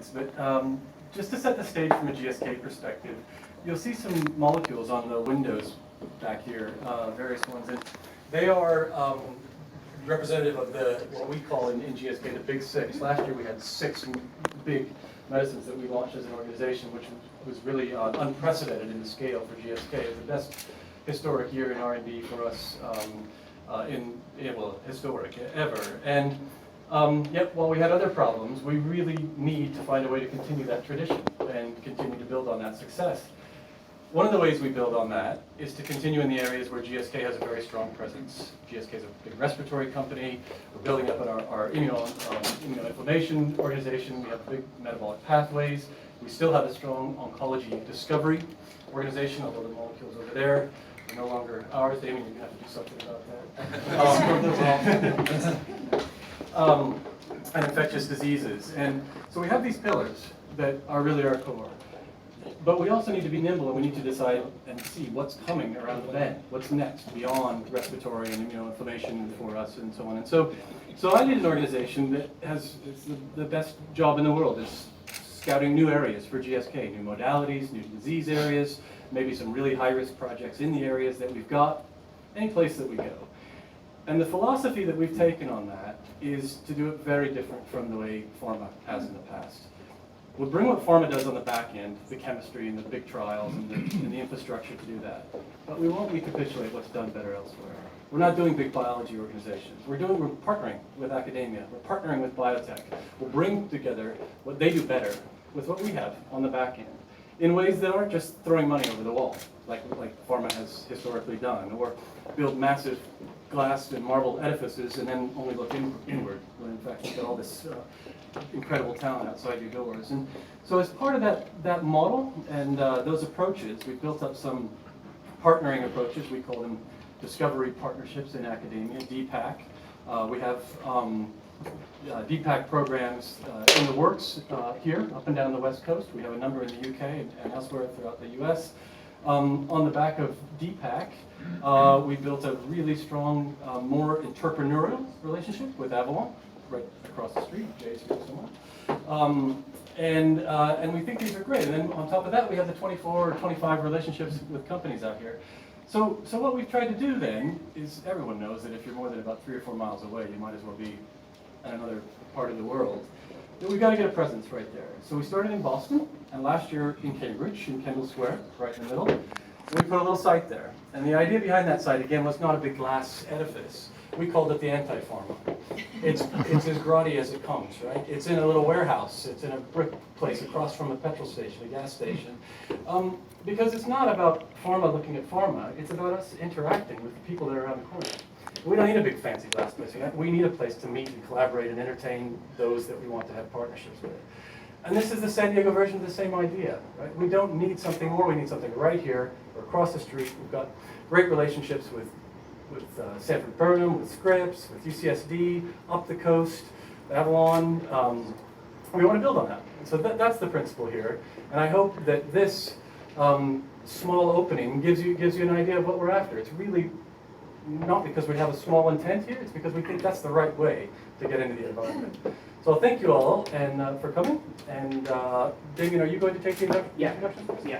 slides, but just to set the stage from a GSK perspective, you'll see some molecules on the windows back here, various ones, and they are representative of what we call in GSK the Big Six. Last year we had 6 big medicines that we launched as an organization, which was really unprecedented in the scale for GSK. It was the best historic year in R&D for us, historic ever. And yet, while we had other problems, we really need to find a way to continue that tradition and continue to build on that success. One of the ways we build on that is to continue in the areas where GSK has a very strong presence. GSK is a big respiratory company. We're building up on our immunoinflammation organization. We have big metabolic pathways. We still have a strong oncology discovery organization, although the molecules over there are no longer ours. Damien, you're going to have to do something about that. And infectious diseases. And so we have these pillars that are really our core. But we also need to be nimble, and we need to decide and see what's coming around the bend, what's next beyond respiratory and immunoinflammation for us, and so on. And so I lead an organization that has the best job in the world, is scouting new areas for GSK, new modalities, new disease areas, maybe some really high-risk projects in the areas that we've got, any place that we go. And the philosophy that we've taken on that is to do it very different from the way pharma has in the past. We'll bring what pharma does on the back end, the chemistry and the big trials and the infrastructure to do that. But we won't recapitulate what's done better elsewhere. We're not doing big biology organizations. We're partnering with academia. We're partnering with biotech. We'll bring together what they do better with what we have on the back end in ways that aren't just throwing money over the wall, like pharma has historically done, or build massive glass and marble edifices and then only look inward, when in fact you've got all this incredible talent outside your doors. And so as part of that model and those approaches, we've built up some partnering approaches. We call them discovery partnerships in academia, DPAC. We have DPAC programs in the works here, up and down the West Coast. We have a number in the UK and elsewhere throughout the US. On the back of DPAC, we built a really strong, more entrepreneurial relationship with Avalon, right across the street. Jay's here somewhere. And we think these are great. And then on top of that, we have the 24 or 25 relationships with companies out here. So what we've tried to do then is, everyone knows that if you're more than about 3 or 4 miles away, you might as well be in another part of the world. But we've got to get a presence right there. So we started in Boston, and last year in Cambridge, in Kendall Square, right in the middle. And we put a little site there. And the idea behind that site, again, was not a big glass edifice. We called it the anti-pharma. It's as grotty as it comes, right? It's in a little warehouse. It's in a brick place across from a petrol station, a gas station. Because it's not about pharma looking at pharma. It's about us interacting with the people that are around the corner. We don't need a big fancy glass place. We need a place to meet and collaborate and entertain those that we want to have partnerships with. And this is the San Diego version of the same idea, right? We don't need something more. We need something right here or across the street. We've got great relationships with Sanford Burnham, with Scripps, with UCSD, up the coast, Avalon. We want to build on that. So that's the principle here. And I hope that this small opening gives you an idea of what we're after. It's really not because we have a small intent here, it's because we think that's the right way to get into the environment. So thank you all and for coming. And Damien, are you going to take the introduction? Yeah.